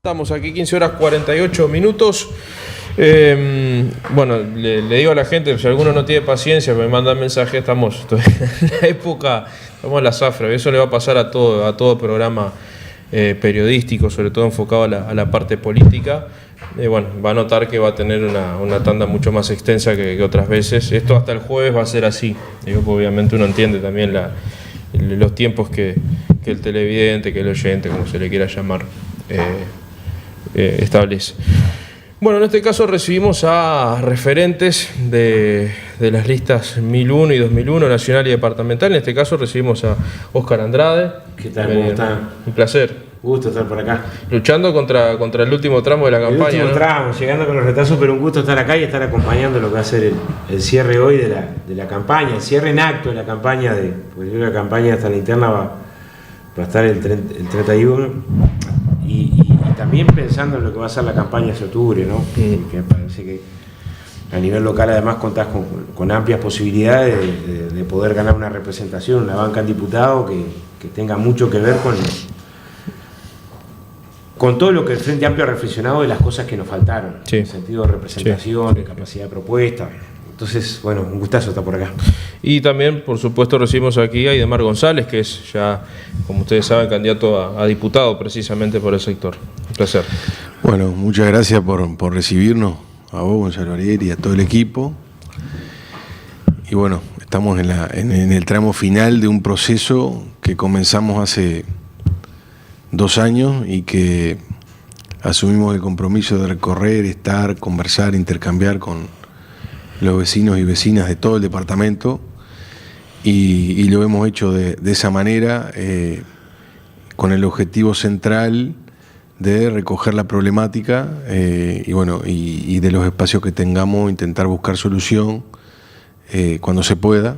Estamos aquí 15 horas 48 minutos. Bueno, le digo a la gente, si alguno no tiene paciencia, me mandan mensajes, estamos en la época, estamos en la zafra, eso le va a pasar a todo programa periodístico, sobre todo enfocado a la parte política. Bueno, va a notar que va a tener una tanda mucho más extensa que otras veces. Esto hasta el jueves va a ser así. Digo, obviamente uno entiende también los tiempos que el televidente, que el oyente, como se le quiera llamar, establece. Bueno, en este caso recibimos a referentes de las listas 1001 y 2001, nacional y departamental. En este caso recibimos a Óscar Andrade. ¿Qué tal? ¿Cómo están? Un placer. Gusto estar por acá. Luchando contra el último tramo de la campaña. El último tramo, llegando con los retazos, pero un gusto estar acá y estar acompañando lo que va a ser el cierre hoy de la campaña, el cierre en acto de la campaña, porque la campaña hasta la interna va a estar el 31. Y también pensando en lo que va a ser la campaña hacia octubre, ¿no? Que parece que a nivel local además contás con amplias posibilidades de poder ganar una representación, una banca en diputado que tenga mucho que ver con todo lo que el Frente Amplio ha reflexionado de las cosas que nos faltaron, sí, en sentido de representación, de capacidad de propuesta. Entonces, bueno, un gustazo estar por acá. Y también, por supuesto, recibimos aquí a Aidemar González, que es ya, como ustedes saben, candidato a diputado precisamente por el sector. Un placer. Bueno, muchas gracias por recibirnos, a vos, Gonzalo Ariel, y a todo el equipo. Y bueno, estamos en el tramo final de un proceso que comenzamos hace 2 años y que asumimos el compromiso de recorrer, estar, conversar, intercambiar con los vecinos y vecinas de todo el departamento y lo hemos hecho de esa manera, con el objetivo central de recoger la problemática y bueno, y de los espacios que tengamos intentar buscar solución cuando se pueda,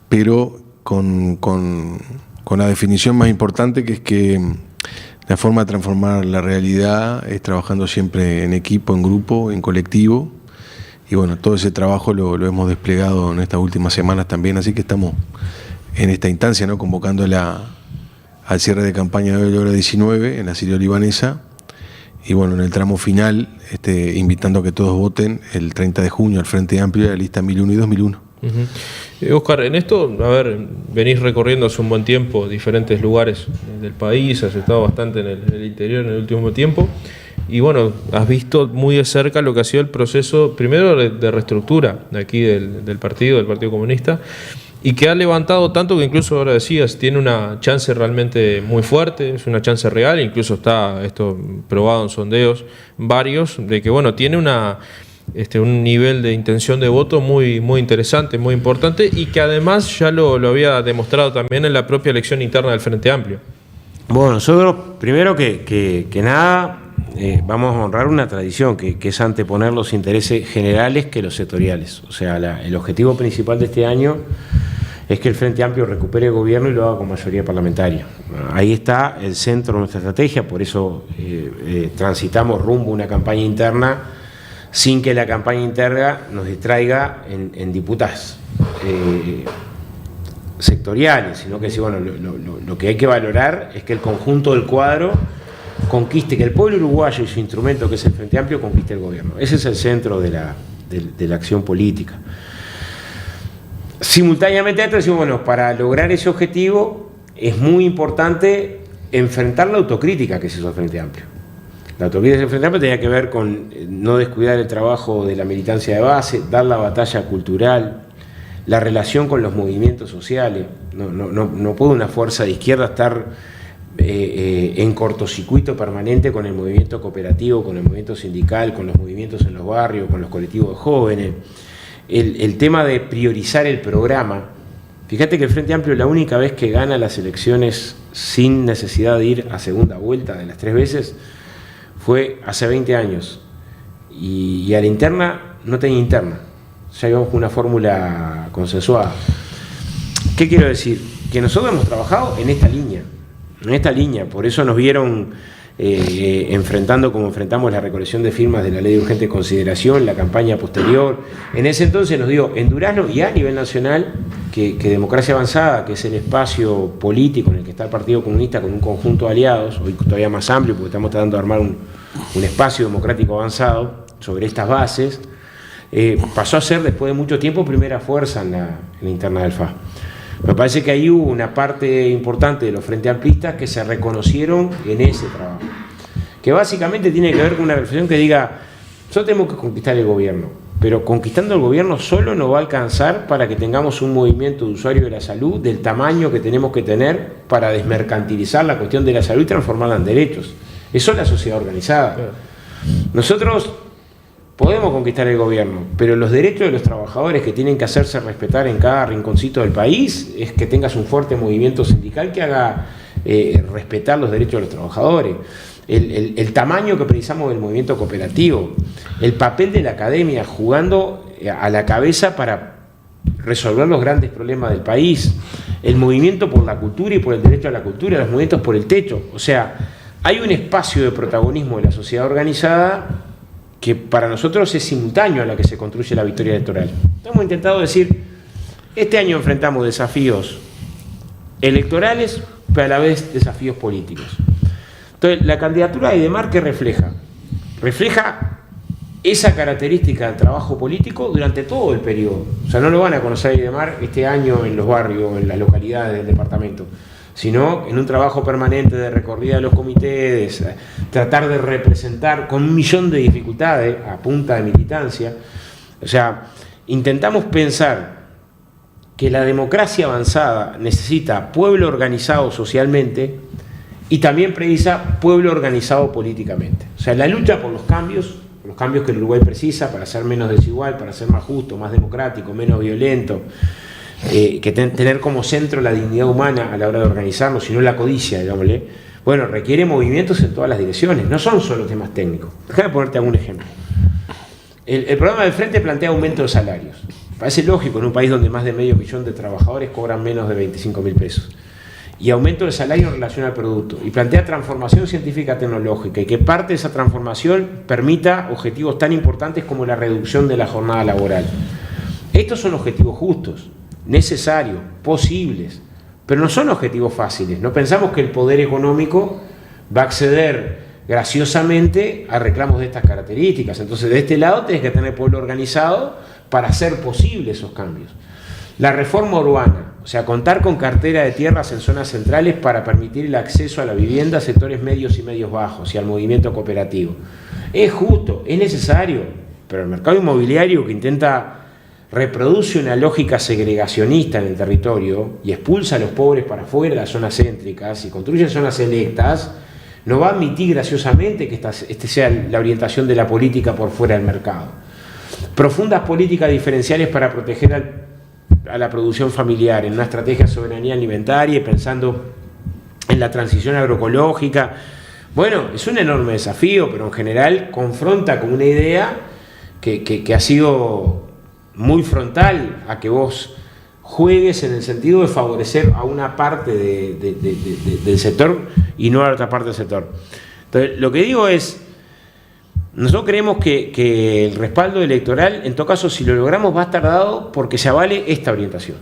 pero con la definición más importante, que es que la forma de transformar la realidad es trabajando siempre en equipo, en grupo, en colectivo. Y bueno, todo ese trabajo lo hemos desplegado en estas últimas semanas también, así que estamos en esta instancia, ¿no?, convocando al cierre de campaña de hoy, hora 19, en la Siria Libanesa, y bueno, en el tramo final, invitando a que todos voten el 30 de junio al Frente Amplio de la lista 1001 y 2001. Óscar, en esto, a ver, venís recorriendo hace un buen tiempo diferentes lugares del país, has estado bastante en el interior en el último tiempo. Y bueno, has visto muy de cerca lo que ha sido el proceso, primero de reestructura de aquí del Partido Comunista, y que ha levantado tanto que incluso ahora decías, tiene una chance realmente muy fuerte, es una chance real, incluso está esto probado en sondeos varios, de que bueno, tiene un nivel de intención de voto muy, muy interesante, muy importante, y que además ya lo había demostrado también en la propia elección interna del Frente Amplio. Bueno, nosotros primero que nada vamos a honrar una tradición que es anteponer los intereses generales que los sectoriales. O sea, el objetivo principal de este año es que el Frente Amplio recupere el gobierno y lo haga con mayoría parlamentaria. Ahí está el centro de nuestra estrategia, por eso transitamos rumbo a una campaña interna sin que la campaña interna nos distraiga en diputados sectoriales, sino que bueno, lo que hay que valorar es que el conjunto del cuadro conquiste, que el pueblo uruguayo y su instrumento, que es el Frente Amplio, conquiste el gobierno. Ese es el centro de la acción política. Simultáneamente a esto decimos, bueno, para lograr ese objetivo es muy importante enfrentar la autocrítica que se hizo el Frente Amplio. La autocrítica del Frente Amplio tenía que ver con no descuidar el trabajo de la militancia de base, dar la batalla cultural, la relación con los movimientos sociales. No puede una fuerza de izquierda estar en cortocircuito permanente con el movimiento cooperativo, con el movimiento sindical, con los movimientos en los barrios, con los colectivos de jóvenes. El tema de priorizar el programa. Fíjate que el Frente Amplio, la única vez que gana las elecciones sin necesidad de ir a segunda vuelta de las 3 veces, fue hace 20 años. Y a la interna no tenía interna. Ya íbamos con una fórmula consensuada. ¿Qué quiero decir? Que nosotros hemos trabajado en esta línea, por eso nos vieron enfrentando como enfrentamos la recolección de firmas de la ley de urgente consideración, la campaña posterior. En ese entonces nos dio en Durazno y a nivel nacional que Democracia Avanzada, que es el espacio político en el que está el Partido Comunista con un conjunto de aliados, hoy todavía más amplio porque estamos tratando de armar un espacio democrático avanzado sobre estas bases, pasó a ser después de mucho tiempo primera fuerza en la interna del FA. Me parece que ahí hubo una parte importante de los Frente Amplistas que se reconocieron en ese trabajo, que básicamente tiene que ver con una reflexión que diga, nosotros tenemos que conquistar el gobierno, pero conquistando el gobierno solo no va a alcanzar para que tengamos un movimiento de usuarios de la salud del tamaño que tenemos que tener para desmercantilizar la cuestión de la salud y transformarla en derechos. Eso es la sociedad organizada. Nosotros podemos conquistar el gobierno, pero los derechos de los trabajadores que tienen que hacerse respetar en cada rinconcito del país es que tengas un fuerte movimiento sindical que haga respetar los derechos de los trabajadores. El tamaño que precisamos del movimiento cooperativo, el papel de la academia jugando a la cabeza para resolver los grandes problemas del país, el movimiento por la cultura y por el derecho a la cultura, los movimientos por el techo. O sea, hay un espacio de protagonismo de la sociedad organizada que para nosotros es simultáneo a la que se construye la victoria electoral. Hemos intentado decir, este año enfrentamos desafíos electorales, pero a la vez desafíos políticos. Entonces, la candidatura de Aidemar, ¿qué refleja? Refleja esa característica del trabajo político durante todo el periodo. O sea, no lo van a conocer a Aidemar este año en los barrios, en las localidades del departamento, sino en un trabajo permanente de recorrida de los comités, tratar de representar con 1.000.000 de dificultades a punta de militancia. O sea, intentamos pensar que la democracia avanzada necesita pueblo organizado socialmente y también precisa pueblo organizado políticamente. O sea, la lucha por los cambios que el Uruguay precisa para ser menos desigual, para ser más justo, más democrático, menos violento, que tener como centro la dignidad humana a la hora de organizarnos, sino la codicia, digámosle, bueno, requiere movimientos en todas las direcciones, no son solo temas técnicos. Déjame ponerte algún ejemplo. El programa del Frente plantea aumento de salarios. Parece lógico en un país donde más de 500.000 de trabajadores cobran menos de 25.000 pesos. Y aumento del salario en relación al producto. Y plantea transformación científica tecnológica y que parte de esa transformación permita objetivos tan importantes como la reducción de la jornada laboral. Estos son objetivos justos, necesarios, posibles, pero no son objetivos fáciles. No pensamos que el poder económico va a acceder graciosamente a reclamos de estas características. Entonces, de este lado tenés que tener pueblo organizado para hacer posibles esos cambios. La reforma urbana, o sea, contar con cartera de tierras en zonas centrales para permitir el acceso a la vivienda a sectores medios y medios bajos y al movimiento cooperativo. Es justo, es necesario, pero el mercado inmobiliario que reproduce una lógica segregacionista en el territorio y expulsa a los pobres para afuera de las zonas céntricas y construye zonas selectas, no va a admitir graciosamente que esta sea la orientación de la política por fuera del mercado. Profundas políticas diferenciales para proteger a la producción familiar en una estrategia de soberanía alimentaria y pensando en la transición agroecológica. Bueno, es un enorme desafío, pero en general confronta con una idea que ha sido muy frontal a que vos juegues en el sentido de favorecer a una parte del sector y no a la otra parte del sector. Entonces, lo que digo es, nosotros creemos que el respaldo electoral, en todo caso, si lo logramos, va a estar dado porque se avale esta orientación.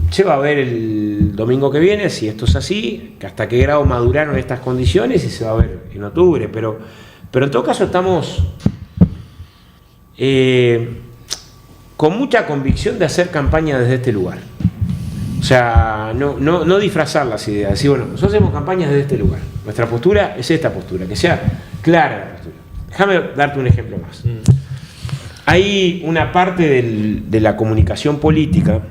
Se va a ver el domingo que viene si esto es así, que hasta qué grado maduraron estas condiciones y se va a ver en octubre. Pero en todo caso estamos con mucha convicción de hacer campaña desde este lugar. O sea, no disfrazar las ideas, decir, bueno, nosotros hacemos campañas desde este lugar. Nuestra postura es esta postura, que sea clara la postura. Déjame darte un ejemplo más. Hay una parte de la comunicación política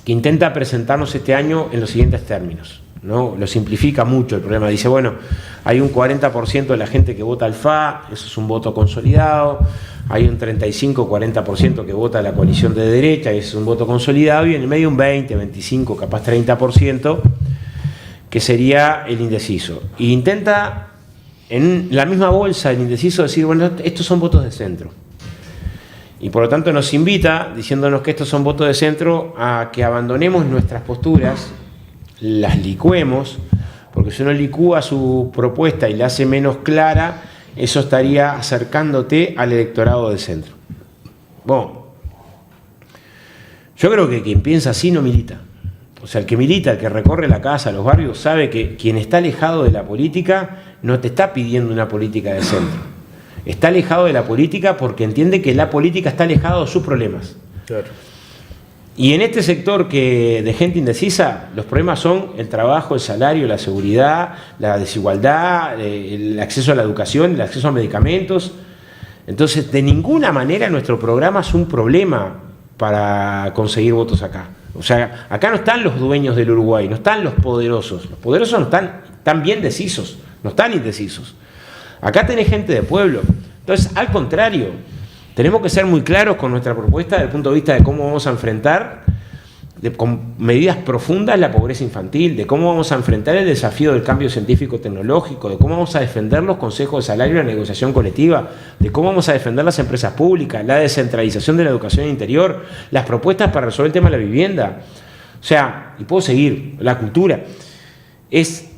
que intenta presentarnos este año en los siguientes términos, ¿no? Lo simplifica mucho el problema. Dice, bueno, hay un 40% de la gente que vota al FA, eso es un voto consolidado. Hay un 35-40% que vota a la coalición de derecha, y eso es un voto consolidado. Y en el medio un 20, 25, capaz 30%, que sería el indeciso. Y intenta en la misma bolsa el indeciso decir, bueno, estos son votos de centro. Y por lo tanto nos invita, diciéndonos que estos son votos de centro, a que abandonemos nuestras posturas, las licuemos, porque si uno licúa su propuesta y la hace menos clara, eso estaría acercándote al electorado del centro. Bueno, yo creo que quien piensa así no milita. O sea, el que milita, el que recorre la casa, los barrios, sabe que quien está alejado de la política no te está pidiendo una política de centro. Está alejado de la política porque entiende que la política está alejado de sus problemas. Claro. Y en este sector de gente indecisa, los problemas son el trabajo, el salario, la seguridad, la desigualdad, el acceso a la educación, el acceso a medicamentos. Entonces, de ninguna manera nuestro programa es un problema para conseguir votos acá. O sea, acá no están los dueños del Uruguay, no están los poderosos. Los poderosos no están bien decisos, no están indecisos. Acá tenés gente de pueblo. Entonces, al contrario, tenemos que ser muy claros con nuestra propuesta desde el punto de vista de cómo vamos a enfrentar con medidas profundas la pobreza infantil, de cómo vamos a enfrentar el desafío del cambio científico-tecnológico, de cómo vamos a defender los consejos de salario y la negociación colectiva, de cómo vamos a defender las empresas públicas, la descentralización de la educación interior, las propuestas para resolver el tema de la vivienda. O sea, y puedo seguir, la cultura. Es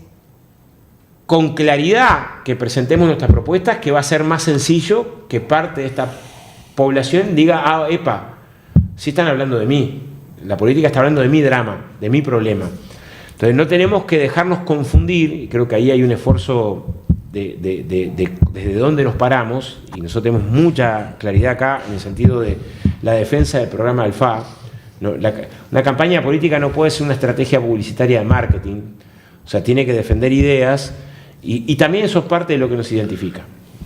con claridad que presentemos nuestras propuestas, que va a ser más sencillo que parte de esta población diga, epa, sí están hablando de mí. La política está hablando de mi drama, de mi problema. Entonces no tenemos que dejarnos confundir, y creo que ahí hay un esfuerzo desde dónde nos paramos, y nosotros tenemos mucha claridad acá en el sentido de la defensa del programa Alfa. Una campaña política no puede ser una estrategia publicitaria de marketing, o sea, tiene que defender ideas, y también eso es parte de lo que nos identifica.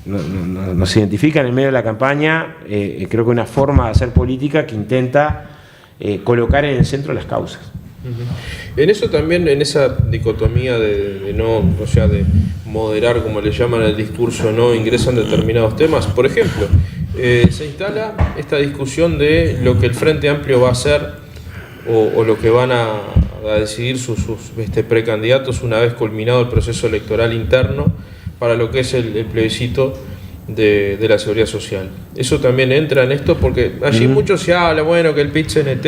Nos identifica en el medio de la campaña, creo que una forma de hacer política que intenta colocar en el centro las causas. En eso también, en esa dicotomía de no, o sea, de moderar, como le llaman el discurso, no ingresan determinados temas. Por ejemplo, se instala esta discusión de lo que el Frente Amplio va a hacer o lo que van a decidir sus precandidatos una vez culminado el proceso electoral interno para lo que es el plebiscito de la seguridad social. Eso también entra en esto porque allí mucho se habla, bueno, que el PIT-CNT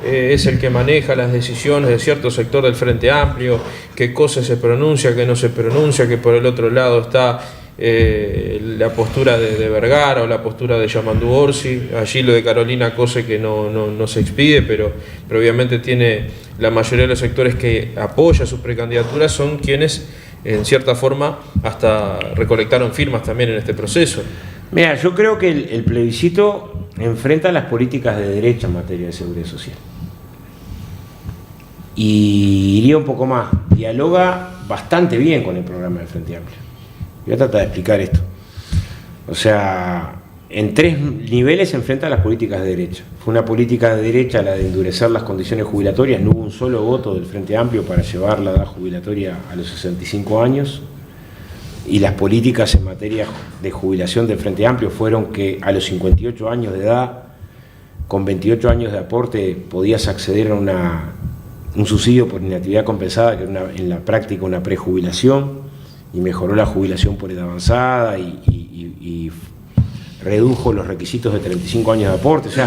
es el que maneja las decisiones de cierto sector del Frente Amplio, qué cosa se pronuncia, qué no se pronuncia, que por el otro lado está la postura de Vergara o la postura de Yamandu Orsi, allí lo de Carolina Cose que no se expide, pero obviamente tiene la mayoría de los sectores que apoya sus precandidaturas son quienes en cierta forma hasta recolectaron firmas también en este proceso. Mira, yo creo que el plebiscito enfrenta las políticas de derecha en materia de seguridad social. Y iría un poco más, dialoga bastante bien con el programa del Frente Amplio. Voy a tratar de explicar esto. O sea, en 3 niveles se enfrenta a las políticas de derecha. Fue una política de derecha la de endurecer las condiciones jubilatorias, no hubo un solo voto del Frente Amplio para llevar la edad jubilatoria a los 65 años, y las políticas en materia de jubilación del Frente Amplio fueron que a los 58 años de edad, con 28 años de aporte, podías acceder a un subsidio por inactividad compensada, que era en la práctica una prejubilación, y mejoró la jubilación por edad avanzada y redujo los requisitos de 35 años de aporte. O sea,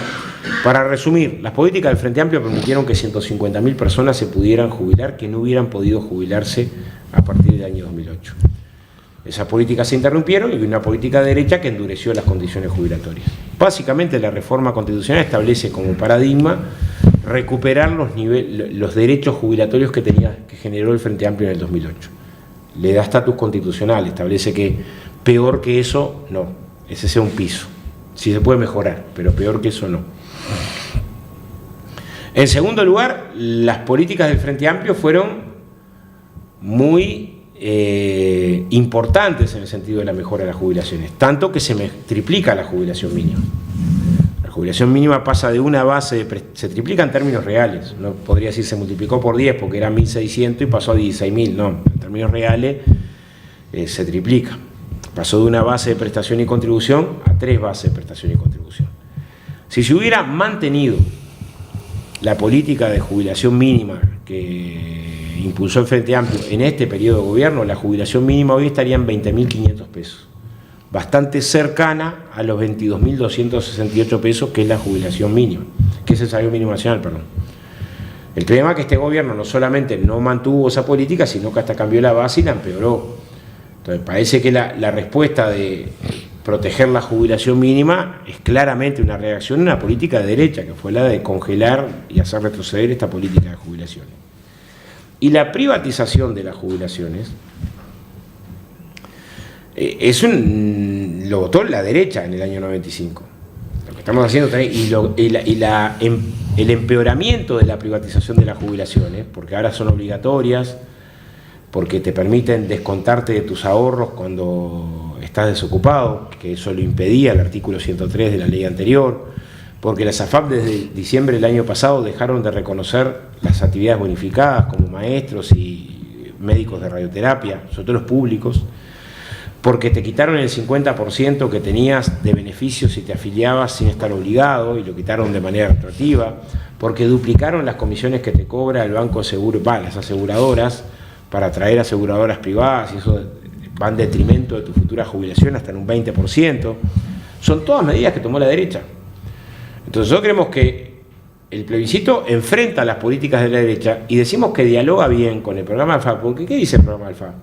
para resumir, las políticas del Frente Amplio permitieron que 150.000 personas se pudieran jubilar que no hubieran podido jubilarse a partir del año 2008. Esas políticas se interrumpieron y hubo una política de derecha que endureció las condiciones jubilatorias. Básicamente la reforma constitucional establece como paradigma recuperar los derechos jubilatorios que generó el Frente Amplio en el 2008. Le da estatus constitucional, establece que peor que eso no, ese sea un piso. Sí se puede mejorar, pero peor que eso no. En segundo lugar, las políticas del Frente Amplio fueron muy importantes en el sentido de la mejora de las jubilaciones, tanto que se triplica la jubilación mínima. La jubilación mínima pasa de una base, se triplica en términos reales, no podría decir se multiplicó por 10 porque era 1.600 y pasó a 16.000, no, en términos reales se triplica. Pasó de una base de prestación y contribución a 3 bases de prestación y contribución. Si se hubiera mantenido la política de jubilación mínima que impulsó el Frente Amplio en este periodo de gobierno, la jubilación mínima hoy estaría en 20.500 pesos, bastante cercana a los 22.268 pesos que es la jubilación mínima, que es el salario mínimo nacional, perdón. El problema es que este gobierno no solamente no mantuvo esa política, sino que hasta cambió la base y la empeoró. Entonces parece que la respuesta de proteger la jubilación mínima es claramente una reacción a una política de derecha, que fue la de congelar y hacer retroceder esta política de jubilaciones. Y la privatización de las jubilaciones lo votó la derecha en el año 95. Lo que estamos haciendo el empeoramiento de la privatización de las jubilaciones, porque ahora son obligatorias, porque te permiten descontarte de tus ahorros cuando estás desocupado, que eso lo impedía el artículo 103 de la ley anterior, porque las AFAP desde diciembre del año pasado dejaron de reconocer las actividades bonificadas como maestros y médicos de radioterapia, sobre todo los públicos, porque te quitaron el 50% que tenías de beneficios si te afiliabas sin estar obligado y lo quitaron de manera retroactiva, porque duplicaron las comisiones que te cobra el Banco de Seguro, las aseguradoras, para traer aseguradoras privadas, y eso va en detrimento de tu futura jubilación hasta en un 20%. Son todas medidas que tomó la derecha. Entonces nosotros creemos que el plebiscito enfrenta las políticas de la derecha y decimos que dialoga bien con el programa Alfa, porque ¿qué dice el programa Alfa?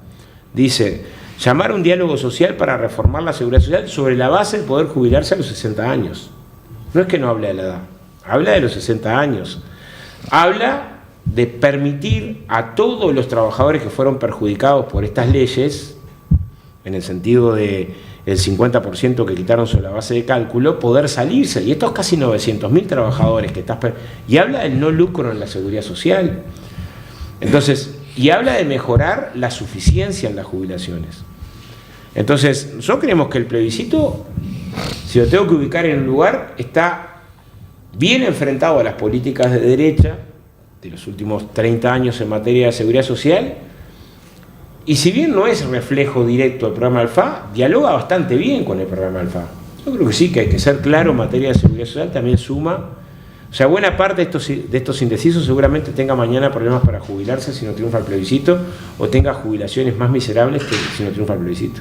Dice, llamar a un diálogo social para reformar la seguridad social sobre la base de poder jubilarse a los 60 años. No es que no habla de la edad, habla de los 60 años. Habla de permitir a todos los trabajadores que fueron perjudicados por estas leyes, en el sentido de el 50% que quitaron sobre la base de cálculo, poder salirse. Y estos casi 900.000 trabajadores que estás... Y habla del no lucro en la seguridad social. Entonces, y habla de mejorar la suficiencia en las jubilaciones. Entonces, nosotros creemos que el plebiscito, si lo tengo que ubicar en un lugar, está bien enfrentado a las políticas de derecha de los últimos 30 años en materia de seguridad social, y si bien no es reflejo directo del programa Alfa, dialoga bastante bien con el programa Alfa. Yo creo que sí, que hay que ser claro en materia de seguridad social, también suma. O sea, buena parte de estos indecisos seguramente tenga mañana problemas para jubilarse si no triunfa el plebiscito, o tenga jubilaciones más miserables que si no triunfa el plebiscito.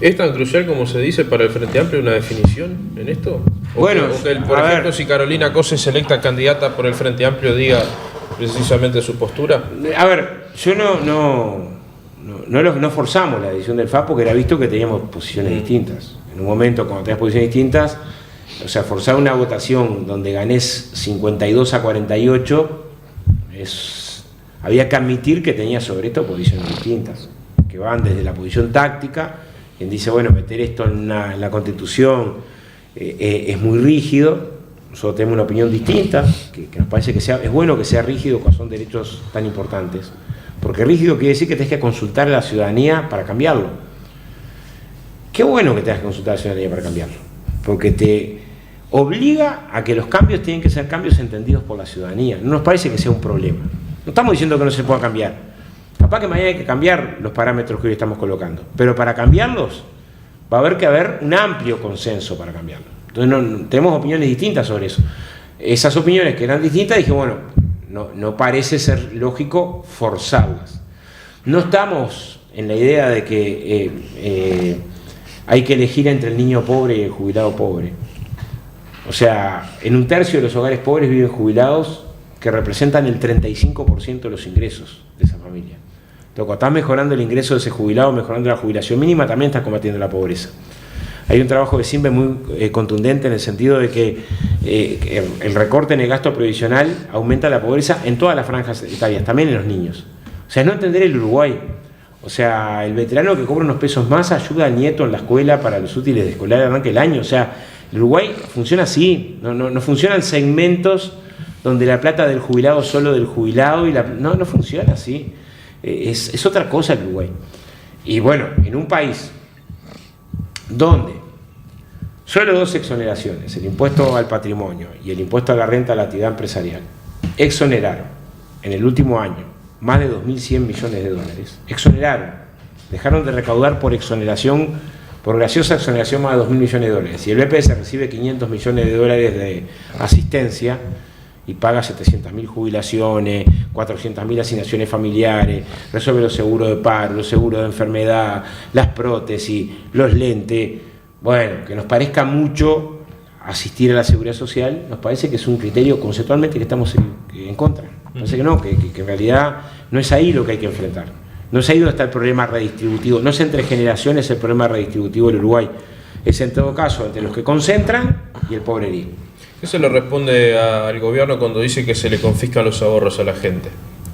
¿Es tan crucial como se dice para el Frente Amplio una definición en esto? Bueno, por ejemplo, si Carolina Cose es electa candidata por el Frente Amplio, diga precisamente su postura. A ver, yo no forzamos la decisión del FA porque era visto que teníamos posiciones distintas. En un momento, cuando tenías posiciones distintas, o sea, forzar una votación donde ganés 52-48, había que admitir que tenía sobre esto posiciones distintas, que van desde la posición táctica, quien dice, bueno, meter esto en la Constitución es muy rígido. Nosotros tenemos una opinión distinta, que nos parece que es bueno que sea rígido cuando son derechos tan importantes, porque rígido quiere decir que tenés que consultar a la ciudadanía para cambiarlo. Qué bueno que tengas que consultar a la ciudadanía para cambiarlo, porque te obliga a que los cambios tienen que ser cambios entendidos por la ciudadanía. No nos parece que sea un problema. No estamos diciendo que no se pueda cambiar. Capaz que mañana hay que cambiar los parámetros que hoy estamos colocando, pero para cambiarlos va a haber que haber un amplio consenso para cambiarlo. Entonces tenemos opiniones distintas sobre eso. Esas opiniones que eran distintas, dije, bueno, no parece ser lógico forzarlas. No estamos en la idea de que hay que elegir entre el niño pobre y el jubilado pobre. O sea, en un tercio de los hogares pobres viven jubilados que representan el 35% de los ingresos de esa familia. Entonces, cuando estás mejorando el ingreso de ese jubilado, mejorando la jubilación mínima, también estás combatiendo la pobreza. Hay un trabajo de CIMBE muy contundente en el sentido de que el recorte en el gasto previsional aumenta la pobreza en todas las franjas etarias, también en los niños. O sea, es no entender el Uruguay. O sea, el veterano que cobra unos pesos más ayuda al nieto en la escuela para los útiles de escolar arranque el año. O sea, el Uruguay funciona así, no funcionan segmentos donde la plata del jubilado solo del jubilado y no funciona así. Es otra cosa el Uruguay. Y bueno, en un país donde solo dos exoneraciones, el impuesto al patrimonio y el impuesto a la renta a la actividad empresarial, exoneraron en el último año más de 2.100 millones de dólares. Exoneraron, dejaron de recaudar por exoneración, por graciosa exoneración, más de 2.000 millones de dólares. Y el BPS recibe 500 millones de dólares de asistencia y paga 700.000 jubilaciones, 400.000 asignaciones familiares, resuelve los seguros de paro, los seguros de enfermedad, las prótesis, los lentes. Bueno, que nos parezca mucho asistir a la seguridad social, nos parece que es un criterio conceptualmente que estamos en contra. Parece que no, que en realidad no es ahí lo que hay que enfrentar. No es ahí donde está el problema redistributivo. No es entre generaciones el problema redistributivo del Uruguay. Es en todo caso entre los que concentran y el pobrerío. ¿Qué se le responde al gobierno cuando dice que se le confiscan los ahorros a la gente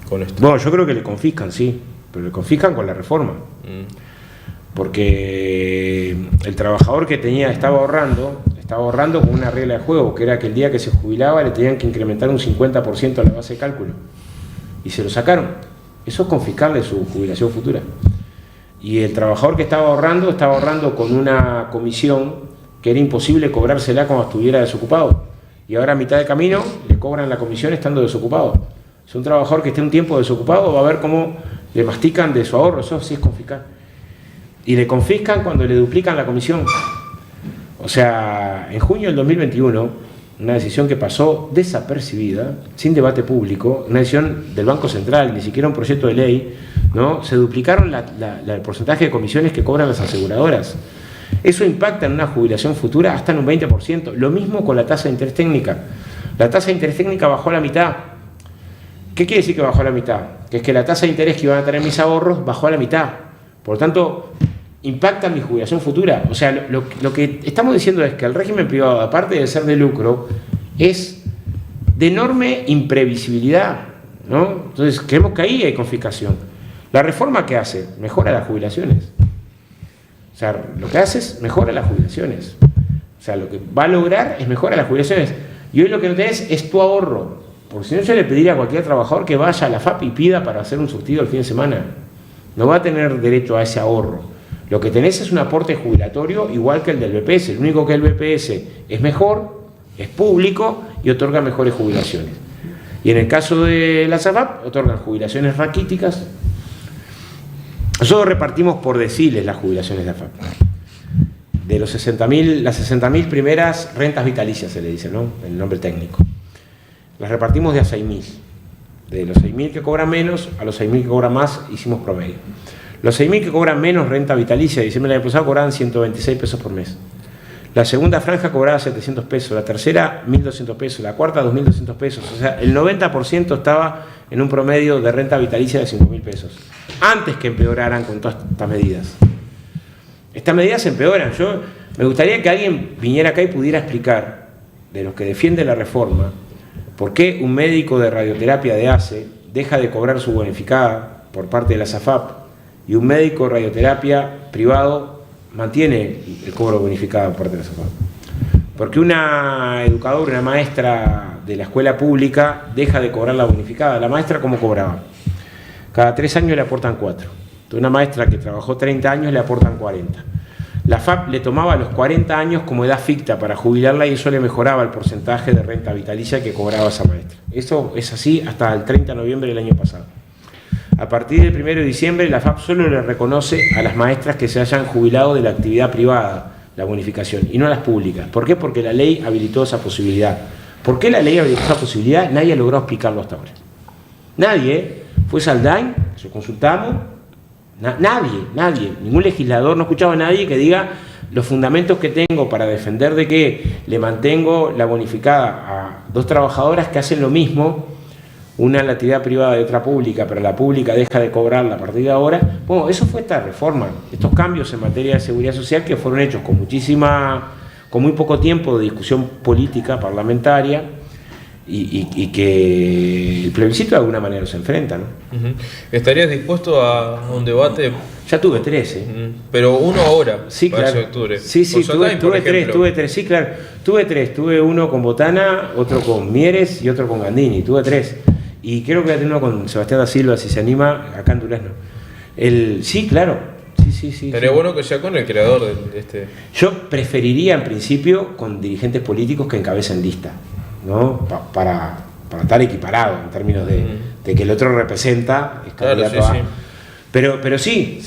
con esto? Bueno, yo creo que le confiscan, sí, pero le confiscan con la reforma. Porque el trabajador que estaba ahorrando con una regla de juego, que era que el día que se jubilaba le tenían que incrementar un 50% a la base de cálculo. Y se lo sacaron. Eso es confiscarle su jubilación futura. Y el trabajador que estaba ahorrando con una comisión que era imposible cobrársela cuando estuviera desocupado. Y ahora a mitad de camino le cobran la comisión estando desocupado. Si un trabajador que esté un tiempo desocupado va a ver cómo le mastican de su ahorro. Eso sí es confiscar. Y le confiscan cuando le duplican la comisión. O sea, en junio del 2021, una decisión que pasó desapercibida, sin debate público, una decisión del Banco Central, ni siquiera un proyecto de ley, ¿no? Se duplicaron el porcentaje de comisiones que cobran las aseguradoras. Eso impacta en una jubilación futura hasta en un 20%. Lo mismo con la tasa de interés técnica. La tasa de interés técnica bajó a la mitad. ¿Qué quiere decir que bajó a la mitad? Que es que la tasa de interés que iban a tener mis ahorros bajó a la mitad. Por lo tanto, impacta mi jubilación futura. O sea, lo que estamos diciendo es que el régimen privado, aparte de ser de lucro, es de enorme imprevisibilidad, ¿no? Entonces, creemos que ahí hay confiscación. La reforma que hace, mejora las jubilaciones. O sea, lo que hace es mejora las jubilaciones. O sea, lo que va a lograr es mejorar las jubilaciones. Y hoy lo que no tenés es tu ahorro. Porque si no, yo le pediría a cualquier trabajador que vaya a la FAP y pida para hacer un surtido el fin de semana. No va a tener derecho a ese ahorro. Lo que tenés es un aporte jubilatorio igual que el del BPS. Lo único que el BPS es mejor, es público y otorga mejores jubilaciones. Y en el caso de la SAFAP, otorgan jubilaciones raquíticas. Nosotros repartimos por deciles las jubilaciones de AFAP. De los 60.000, las 60.000 primeras rentas vitalicias se le dice, ¿no? El nombre técnico. Las repartimos de a 6.000. De los 6.000 que cobran menos a los 6.000 que cobran más, hicimos promedio. Los 6.000 que cobran menos renta vitalicia, diciembre del año pasado, cobraban 126 pesos por mes. La segunda franja cobraba 700 pesos, la tercera 1.200 pesos, la cuarta 2.200 pesos. O sea, el 90% estaba en un promedio de renta vitalicia de 5.000 pesos. Antes que empeoraran con todas estas medidas. Estas medidas empeoran. Me gustaría que alguien viniera acá y pudiera explicar, de los que defienden la reforma, por qué un médico de radioterapia de ACE deja de cobrar su bonificada por parte de la SAFAP y un médico de radioterapia privado mantiene el cobro bonificado por parte de la SAFAP. Porque una educadora, una maestra de la escuela pública deja de cobrar la bonificada. ¿La maestra cómo cobraba? Cada 3 años le aportan 4. Entonces, una maestra que trabajó 30 años le aportan 40. La FAP le tomaba los 40 años como edad ficta para jubilarla y eso le mejoraba el porcentaje de renta vitalicia que cobraba esa maestra. Eso es así hasta el 30 de noviembre del año pasado. A partir del 1 de diciembre, la FAP solo le reconoce a las maestras que se hayan jubilado de la actividad privada la bonificación y no a las públicas. ¿Por qué? Porque la ley habilitó esa posibilidad. ¿Por qué la ley habilitó esa posibilidad? Nadie ha logrado explicarlo hasta ahora. Nadie. Fue Saldain, se consultamos, nadie, ningún legislador, no escuchaba a nadie que diga los fundamentos que tengo para defender de que le mantengo la bonificada a 2 trabajadoras que hacen lo mismo, una en la actividad privada y otra pública, pero la pública deja de cobrarla a partir de ahora. Bueno, eso fue esta reforma, estos cambios en materia de seguridad social que fueron hechos con muy poco tiempo de discusión política, parlamentaria, y que el plebiscito de alguna manera se enfrenta, ¿no? ¿Estarías dispuesto a un debate? Ya tuve 3, Pero uno ahora, sí, para claro. ese octubre. Sí, tuve 3, sí, claro. Tuve 3, tuve uno con Botana, otro con Mieres y otro con Gandini, tuve 3. Y creo que voy a tener uno con Sebastián da Silva, si se anima, acá en Durazno. Sí, claro. Sí. Estaría bueno que sea con el creador de este... Yo preferiría, en principio, con dirigentes políticos que encabecen lista, ¿no? Para estar equiparado en términos de que el otro representa, es candidato a... Pero sí,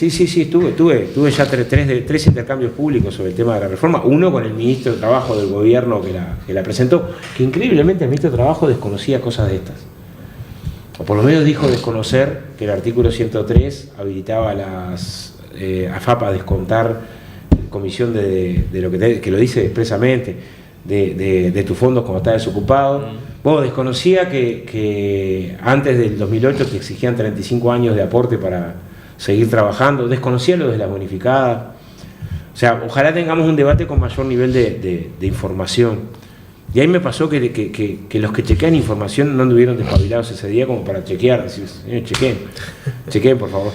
tuve ya 3 intercambios públicos sobre el tema de la reforma. Uno con el ministro de Trabajo del gobierno que la presentó, que increíblemente el ministro de Trabajo desconocía cosas de estas. O por lo menos dijo desconocer que el artículo 103 habilitaba a las AFAP a descontar comisión de lo que lo dice expresamente, de tus fondos cuando estás desocupado. Bueno, desconocía que antes del 2008 te exigían 35 años de aporte para seguir trabajando. Desconocía lo de la bonificada. O sea, ojalá tengamos un debate con mayor nivel de información. Y ahí me pasó que los que chequean información no anduvieron despabilados ese día como para chequear. Decir, señor, chequeen, por favor.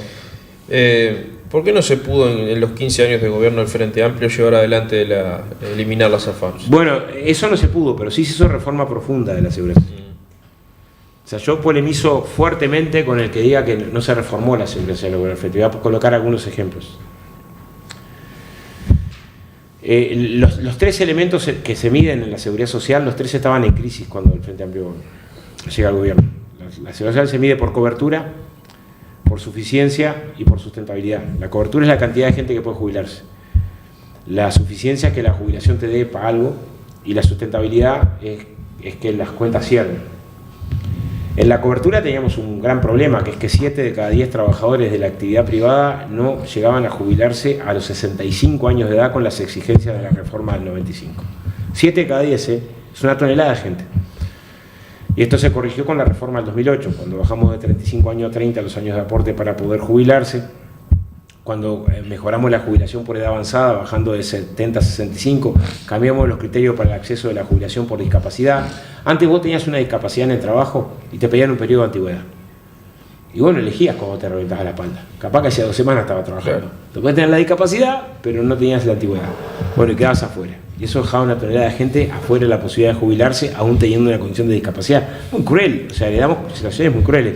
¿Por qué no se pudo en los 15 años de gobierno del Frente Amplio llevar adelante eliminar las AFAPs? Bueno, eso no se pudo, pero sí se hizo reforma profunda de la seguridad social. O sea, yo polemizo fuertemente con el que diga que no se reformó la seguridad social del Frente. Voy a colocar algunos ejemplos. Los tres elementos que se miden en la seguridad social, los tres estaban en crisis cuando el Frente Amplio llega al gobierno. La seguridad social se mide por cobertura, por suficiencia y por sustentabilidad. La cobertura es la cantidad de gente que puede jubilarse. La suficiencia es que la jubilación te dé para algo, y la sustentabilidad es que las cuentas cierren. En la cobertura teníamos un gran problema, que es que 7 de cada 10 trabajadores de la actividad privada no llegaban a jubilarse a los 65 años de edad con las exigencias de la reforma del 95. 7 de cada 10, es una tonelada de gente. Y esto se corrigió con la reforma del 2008, cuando bajamos de 35 años a 30 los años de aporte para poder jubilarse, cuando mejoramos la jubilación por edad avanzada, bajando de 70 a 65, cambiamos los criterios para el acceso de la jubilación por discapacidad. Antes vos tenías una discapacidad en el trabajo y te pedían un periodo de antigüedad. Y bueno, elegías cuando te reventabas la espalda. Capaz que hacía 2 semanas estaba trabajando. Claro. Te podías tener la discapacidad, pero no tenías la antigüedad. Bueno, y quedabas afuera. Y eso dejaba una tonelada de gente afuera de la posibilidad de jubilarse, aún teniendo una condición de discapacidad. Muy cruel, o sea, le damos situaciones muy crueles.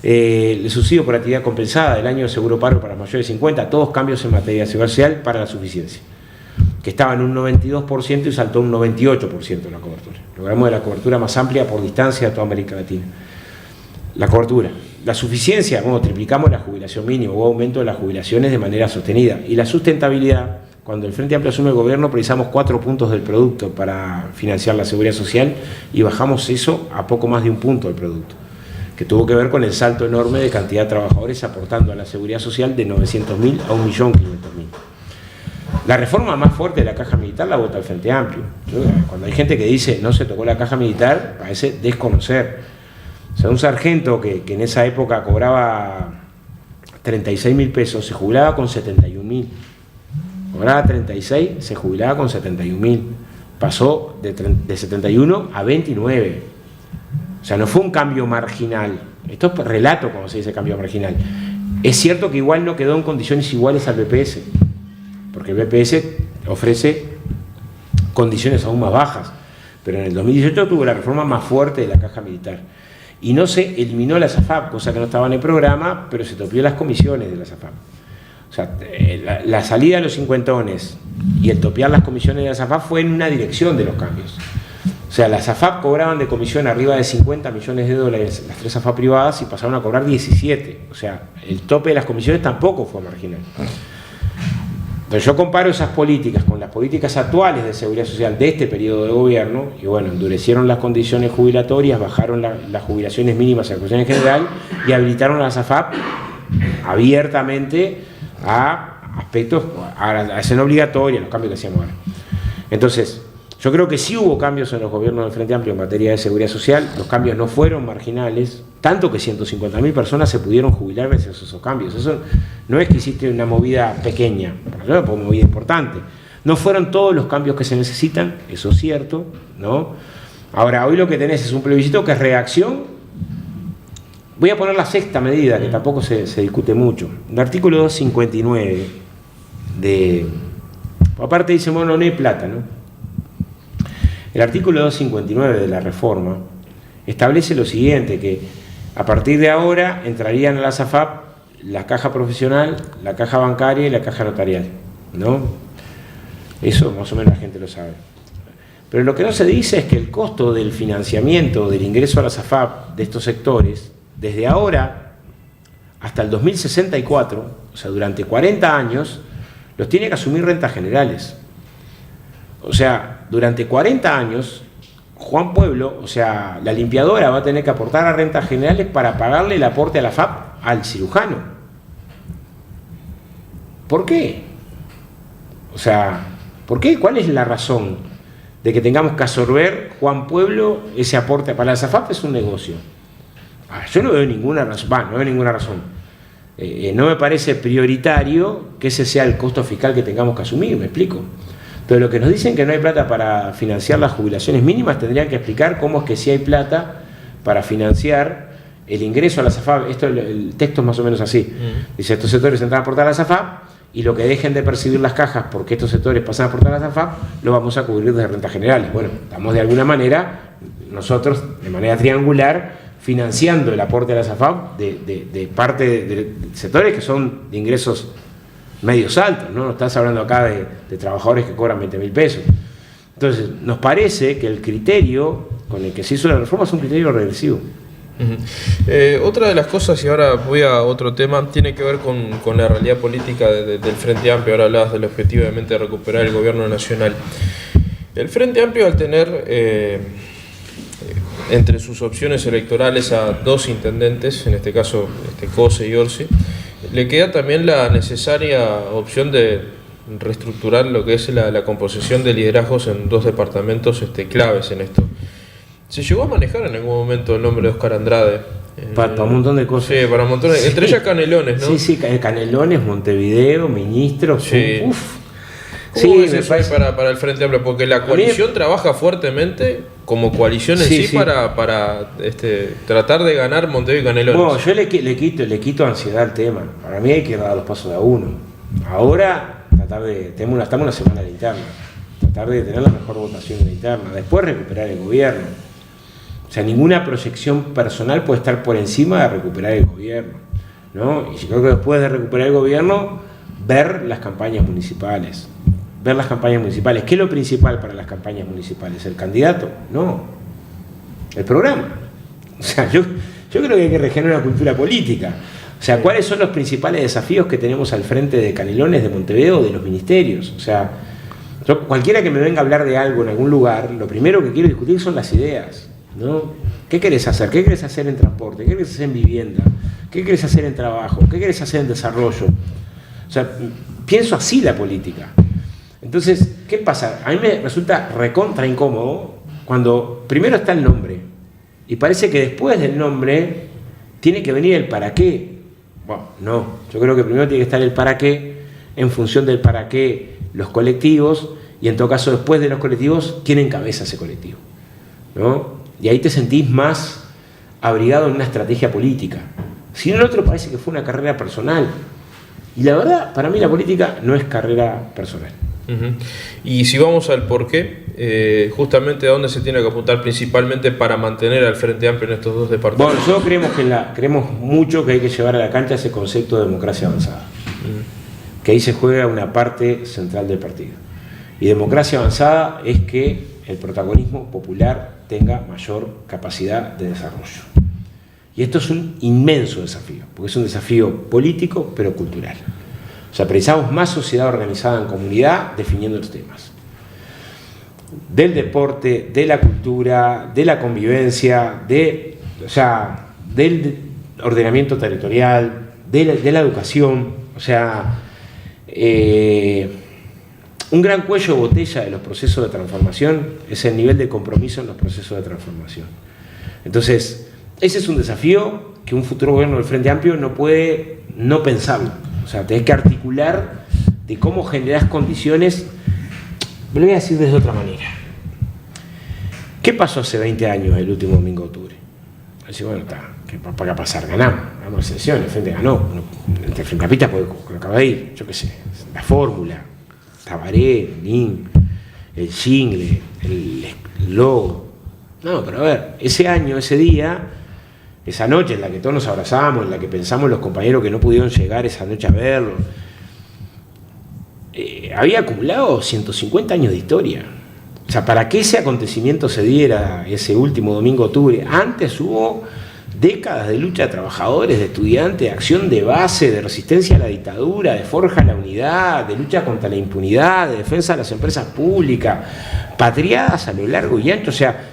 El subsidio por actividad compensada, el año de seguro paro para mayores de 50, todos cambios en materia de seguridad social para la suficiencia, que estaba en un 92% y saltó a un 98% de la cobertura. Logramos la cobertura más amplia por distancia de toda América Latina. La cobertura. La suficiencia, bueno, triplicamos la jubilación mínima, hubo aumento de las jubilaciones de manera sostenida. Y la sustentabilidad, cuando el Frente Amplio asume el gobierno, precisamos 4 puntos del producto para financiar la seguridad social y bajamos eso a poco más de 1 punto del producto, que tuvo que ver con el salto enorme de cantidad de trabajadores aportando a la seguridad social de 900.000 a 1.500.000. La reforma más fuerte de la caja militar la vota el Frente Amplio. Cuando hay gente que dice no se tocó la caja militar, parece desconocer. O sea, un sargento que en esa época cobraba 36.000 pesos, se jubilaba con 71.000. Cobraba 36, se jubilaba con 71.000. Pasó de 71 a 29. O sea, no fue un cambio marginal. Esto es relato cuando se dice cambio marginal. Es cierto que igual no quedó en condiciones iguales al BPS, porque el BPS ofrece condiciones aún más bajas, pero en el 2018 tuvo la reforma más fuerte de la caja militar. Y no se eliminó la SAFAP, cosa que no estaba en el programa, pero se topió las comisiones de la SAFAP. O sea, la salida de los cincuentones y el topear las comisiones de la SAFAP fue en una dirección de los cambios. O sea, las AFAP cobraban de comisión arriba de 50 millones de dólares, las 3 AFAP privadas, y pasaron a cobrar 17. O sea, el tope de las comisiones tampoco fue marginal. Pero yo comparo esas políticas con las políticas actuales de seguridad social de este periodo de gobierno, y bueno, endurecieron las condiciones jubilatorias, bajaron las jubilaciones mínimas a la Constitución en general y habilitaron a las AFAP abiertamente a aspectos, a ser obligatorios, los cambios que hacíamos ahora. Entonces, yo creo que sí hubo cambios en los gobiernos del Frente Amplio en materia de seguridad social. Los cambios no fueron marginales, tanto que 150.000 personas se pudieron jubilar gracias a esos cambios. Eso no es que hiciste una movida pequeña, fue una movida importante. No fueron todos los cambios que se necesitan, eso es cierto, ¿no? Ahora, hoy lo que tenés es un plebiscito que es reacción. Voy a poner la 6ª medida, que tampoco se discute mucho. El artículo 259 aparte dice, bueno, no hay plata, ¿no? El artículo 259 de la reforma establece lo siguiente, que a partir de ahora entrarían a la SAFAP la caja profesional, la caja bancaria y la caja notarial, ¿no? Eso más o menos la gente lo sabe. Pero lo que no se dice es que el costo del financiamiento del ingreso a la SAFAP de estos sectores, desde ahora hasta el 2064, o sea, durante 40 años, los tiene que asumir rentas generales. O sea, durante 40 años, Juan Pueblo, o sea, la limpiadora va a tener que aportar a rentas generales para pagarle el aporte a la FAP al cirujano. ¿Por qué? O sea, ¿por qué? ¿Cuál es la razón? de que tengamos que absorber, Juan Pueblo, ese aporte para la SAFAP es un negocio. Yo no veo ninguna razón, no veo ninguna razón. No me parece prioritario que ese sea el costo fiscal que tengamos que asumir, me explico. Entonces, lo que nos dicen que no hay plata para financiar las jubilaciones mínimas, tendrían que explicar cómo es que sí hay plata para financiar el ingreso a la SAFAP. El texto es más o menos así. Dice, estos sectores entran a aportar a la SAFAP y lo que dejen de percibir las cajas porque estos sectores pasan a aportar a la SAFAP, lo vamos a cubrir desde rentas generales. Bueno, estamos de alguna manera, nosotros, de manera triangular, financiando el aporte a la SAFAP de parte de sectores que son de ingresos medios altos, ¿no? Estás hablando acá de trabajadores que cobran 20.000 pesos. Entonces, nos parece que el criterio con el que se hizo la reforma es un criterio regresivo. Otra de las cosas, y ahora voy a otro tema, tiene que ver con la realidad política del Frente Amplio. Ahora hablabas del objetivo, obviamente, de recuperar el gobierno nacional. El Frente Amplio, al tener entre sus opciones electorales a 2 intendentes, en este caso Cose y Orsi, le queda también la necesaria opción de reestructurar lo que es la composición de liderazgos en 2 departamentos claves en esto. ¿Se llegó a manejar en algún momento el nombre de Oscar Andrade? Para un montón de cosas. Sí, para un montón de, entre ellas Canelones, ¿no? Sí, Canelones, Montevideo, ministros. Sí. Sí, es eso para el Frente Amplio? Porque la coalición trabaja fuertemente como coalición en sí. Para tratar de ganar Montevideo y Canelones. No, yo le quito ansiedad al tema. Para mí hay que dar los pasos de a uno. Ahora, estamos una semana de la interna. Tratar de tener la mejor votación en la interna. Después recuperar el gobierno. O sea, ninguna proyección personal puede estar por encima de recuperar el gobierno, ¿no? Y yo creo que después de recuperar el gobierno, ver las campañas municipales. Ver las campañas municipales. ¿Qué es lo principal para las campañas municipales? ¿El candidato? No. El programa. O sea, yo creo que hay que regenerar una cultura política. O sea, ¿cuáles son los principales desafíos que tenemos al frente de Canelones, de Montevideo, de los ministerios? O sea, cualquiera que me venga a hablar de algo en algún lugar, lo primero que quiero discutir son las ideas, ¿no? ¿Qué querés hacer? ¿Qué querés hacer en transporte? ¿Qué querés hacer en vivienda? ¿Qué querés hacer en trabajo? ¿Qué querés hacer en desarrollo? O sea, pienso así la política. Entonces, ¿qué pasa? A mí me resulta recontra incómodo cuando primero está el nombre y parece que después del nombre tiene que venir el para qué. Bueno, no, yo creo que primero tiene que estar el para qué, en función del para qué los colectivos, y en todo caso después de los colectivos, ¿quién encabeza ese colectivo? ¿No? Y ahí te sentís más abrigado en una estrategia política. Si no, el otro parece que fue una carrera personal. Y la verdad, para mí la política no es carrera personal. Y si vamos al porqué, justamente a dónde se tiene que apuntar principalmente para mantener al Frente Amplio en estos 2 departamentos. Bueno, nosotros creemos mucho que hay que llevar a la cancha ese concepto de democracia avanzada, que ahí se juega una parte central del partido. Y democracia avanzada es que el protagonismo popular tenga mayor capacidad de desarrollo. Y esto es un inmenso desafío, porque es un desafío político, pero cultural. O sea, precisamos más sociedad organizada en comunidad definiendo los temas. Del deporte, de la cultura, de la convivencia, del ordenamiento territorial, de la educación. O sea, un gran cuello de botella de los procesos de transformación es el nivel de compromiso en los procesos de transformación. Entonces, ese es un desafío que un futuro gobierno del Frente Amplio no puede no pensarlo. O sea, tenés que articular de cómo generás condiciones. Me lo voy a decir de otra manera. ¿Qué pasó hace 20 años el último domingo de octubre? Así, bueno, está, ¿qué va a pasar? Ganamos elecciones, el Frente ganó. Entre Frente Amplista, porque acaba de ir, yo qué sé, la fórmula, Tabaré, Nin, el jingle, el logo. No, pero a ver, ese año, ese día, esa noche en la que todos nos abrazamos, en la que pensamos los compañeros que no pudieron llegar esa noche a verlo, había acumulado 150 años de historia. O sea, para que ese acontecimiento se diera ese último domingo de octubre, antes hubo décadas de lucha de trabajadores, de estudiantes, de acción de base, de resistencia a la dictadura, de forja a la unidad, de lucha contra la impunidad, de defensa de las empresas públicas, patriadas a lo largo y ancho. O sea,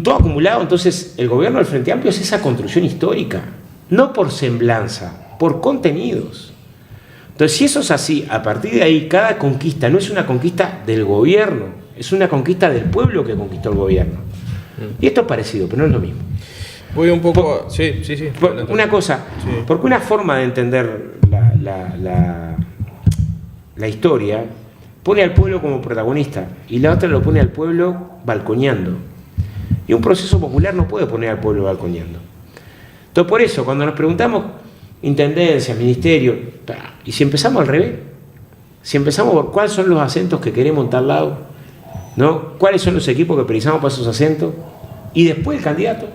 todo acumulado. Entonces el gobierno del Frente Amplio es esa construcción histórica, no por semblanza, por contenidos. Entonces, si eso es así, a partir de ahí cada conquista no es una conquista del gobierno, es una conquista del pueblo que conquistó el gobierno. Y esto es parecido, pero no es lo mismo. Voy un poco... Sí. Una cosa, sí. Porque una forma de entender la historia pone al pueblo como protagonista y la otra lo pone al pueblo balconeando. Y un proceso popular no puede poner al pueblo balconeando. Entonces, por eso, cuando nos preguntamos intendencia, ministerio, y si empezamos al revés, si empezamos por cuáles son los acentos que queremos en tal lado, ¿no? ¿Cuáles son los equipos que precisamos para esos acentos? Y después el candidato.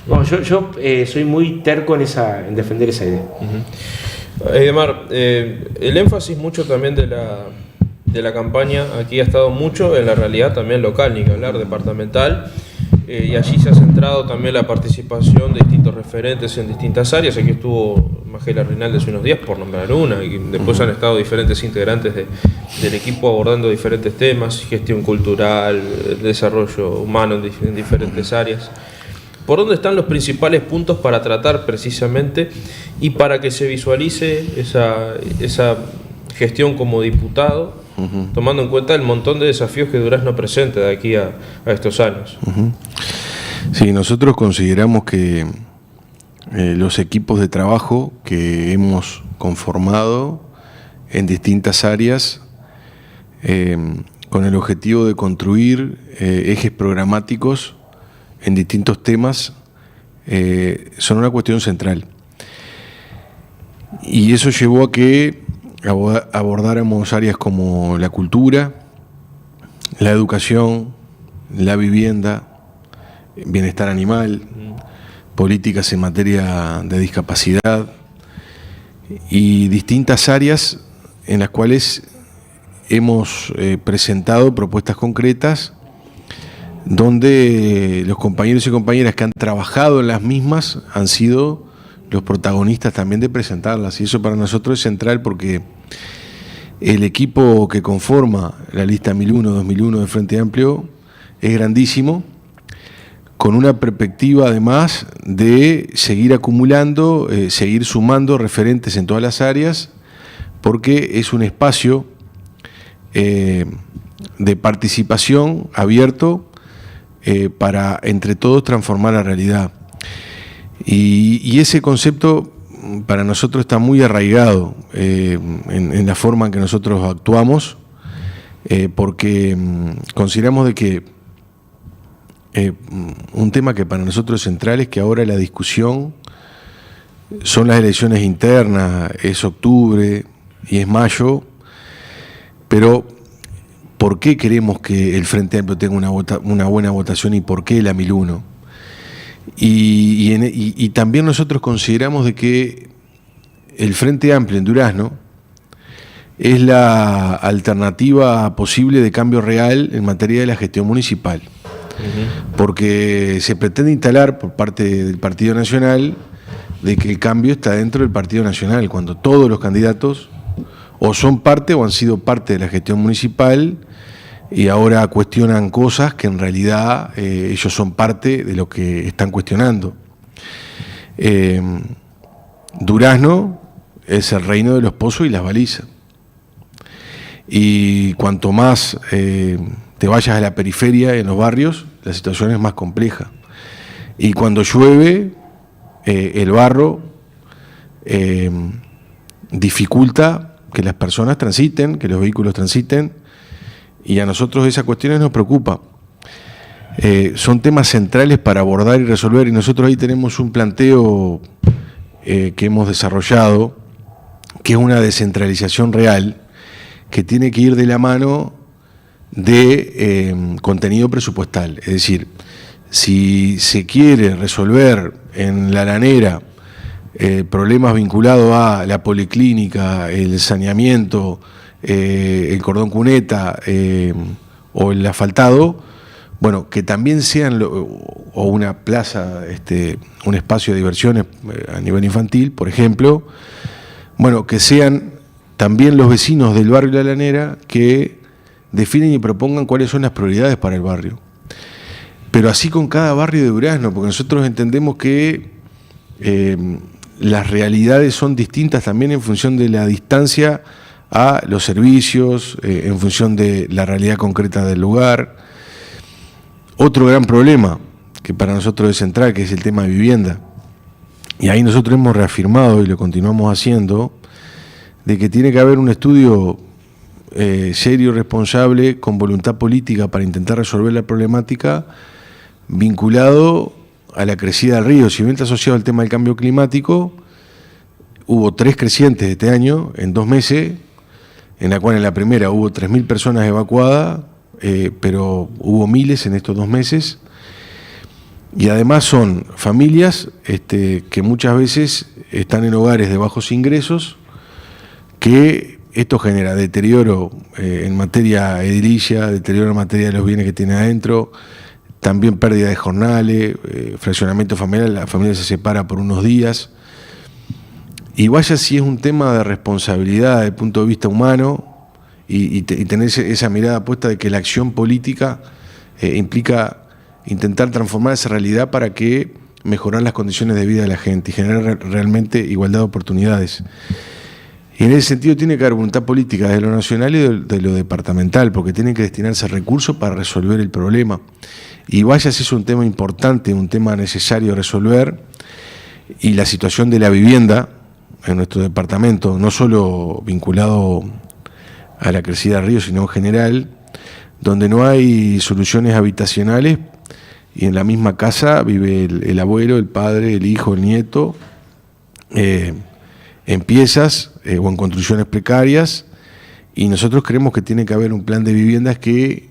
Bueno, yo soy muy terco en defender esa idea. Aidemar, el énfasis mucho también de la campaña aquí ha estado mucho en la realidad también local, ni que hablar departamental, y allí se ha centrado también la participación de distintos referentes en distintas áreas. Aquí estuvo Magela Rinaldi hace unos días, por nombrar una, y después han estado diferentes integrantes del equipo abordando diferentes temas, gestión cultural, desarrollo humano en diferentes áreas. ¿Por dónde están los principales puntos para tratar precisamente y para que se visualice esa gestión como diputado, tomando en cuenta el montón de desafíos que Durazno presenta de aquí a estos años? Sí, nosotros consideramos que los equipos de trabajo que hemos conformado en distintas áreas con el objetivo de construir ejes programáticos en distintos temas son una cuestión central. Y eso llevó a que abordáramos áreas como la cultura, la educación, la vivienda, bienestar animal, políticas en materia de discapacidad y distintas áreas en las cuales hemos presentado propuestas concretas donde los compañeros y compañeras que han trabajado en las mismas han sido los protagonistas también de presentarlas, y eso para nosotros es central porque el equipo que conforma la lista 1001-2001 de Frente Amplio es grandísimo, con una perspectiva además de seguir acumulando, seguir sumando referentes en todas las áreas, porque es un espacio de participación abierto para entre todos transformar la realidad. Y ese concepto para nosotros está muy arraigado en la forma en que nosotros actuamos, porque consideramos de que un tema que para nosotros es central es que ahora la discusión son las elecciones internas, es octubre y es mayo, pero ¿por qué queremos que el Frente Amplio tenga una buena votación y por qué la 1001? Y también nosotros consideramos de que el Frente Amplio en Durazno es la alternativa posible de cambio real en materia de la gestión municipal. Porque se pretende instalar por parte del Partido Nacional de que el cambio está dentro del Partido Nacional, cuando todos los candidatos o son parte o han sido parte de la gestión municipal y ahora cuestionan cosas que en realidad ellos son parte de lo que están cuestionando. Durazno es el reino de los pozos y las balizas. Y cuanto más te vayas a la periferia, en los barrios, la situación es más compleja. Y cuando llueve, el barro dificulta que las personas transiten, que los vehículos transiten, y a nosotros esas cuestiones nos preocupan. Son temas centrales para abordar y resolver, y nosotros ahí tenemos un planteo que hemos desarrollado, que es una descentralización real, que tiene que ir de la mano de contenido presupuestal. Es decir, si se quiere resolver en La Lanera problemas vinculados a la policlínica, el saneamiento, el cordón cuneta o el asfaltado, bueno, que también sean, o una plaza, un espacio de diversiones a nivel infantil, por ejemplo, bueno, que sean también los vecinos del barrio La Lanera que definen y propongan cuáles son las prioridades para el barrio. Pero así con cada barrio de Durazno, porque nosotros entendemos que las realidades son distintas también en función de la distancia a los servicios en función de la realidad concreta del lugar. Otro gran problema que para nosotros es central, que es el tema de vivienda. Y ahí nosotros hemos reafirmado, y lo continuamos haciendo, de que tiene que haber un estudio serio, responsable, con voluntad política para intentar resolver la problemática, vinculado a la crecida del río. Si bien está asociado al tema del cambio climático, hubo 3 crecientes este año, en 2 meses, en la cual en la primera hubo 3.000 personas evacuadas, pero hubo miles en estos 2 meses. Y además son familias que muchas veces están en hogares de bajos ingresos, que esto genera deterioro en materia edilicia, deterioro en materia de los bienes que tiene adentro, también pérdida de jornales, fraccionamiento familiar, la familia se separa por unos días. Y vaya si es un tema de responsabilidad desde el punto de vista humano y tener esa mirada puesta de que la acción política implica intentar transformar esa realidad para que mejorar las condiciones de vida de la gente y generar realmente igualdad de oportunidades. Y en ese sentido tiene que haber voluntad política de lo nacional y de lo departamental, porque tienen que destinarse recursos para resolver el problema. Y vaya si es un tema importante, un tema necesario resolver, y la situación de la vivienda en nuestro departamento, no solo vinculado a la crecida del río, sino en general, donde no hay soluciones habitacionales, y en la misma casa vive el abuelo, el padre, el hijo, el nieto, en piezas o en construcciones precarias, y nosotros creemos que tiene que haber un plan de viviendas que